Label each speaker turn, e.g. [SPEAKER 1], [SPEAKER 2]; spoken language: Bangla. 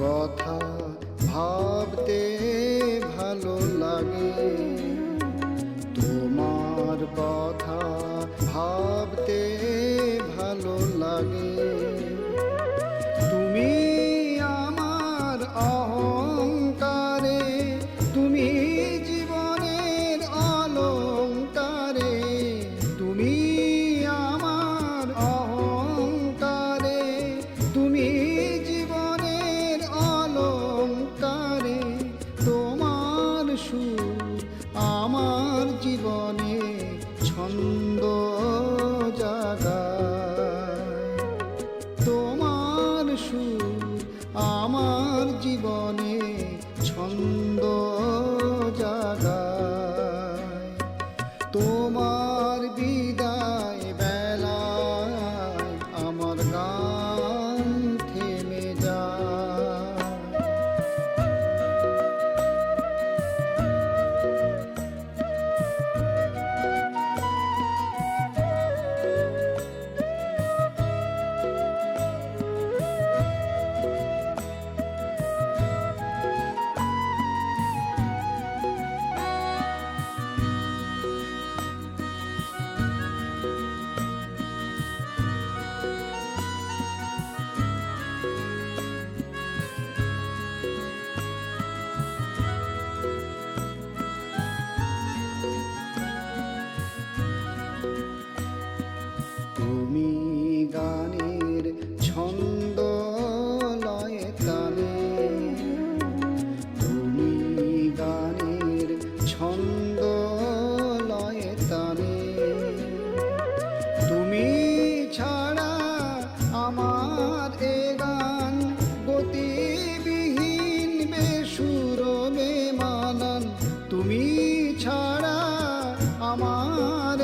[SPEAKER 1] কথা ভাবতে ভালো লাগে, তোমার কথা ভাবতে ভালো লাগে। তুমি আমার অহংকারে, তুমি জীবনের অলংকারে, তুমি আমার অহংকারে, তুমি জীবনের অলংকারে। তোমার সুর আমার জীবনে ছন্দ জাগায়, তোমার সুর আমার জীবনে ছন্দ জাগায়। তোমার বিদায় বেলায় আমার গান থেমে যায়। তুমি গানের ছন্দ লয়ে তালে, তুমি গানের ছন্দ লয়ে তালে। তুমি ছাড়া আমার এ গান গতিবিহীন, বেসুর বেমানান। তুমি ছাড়া আমার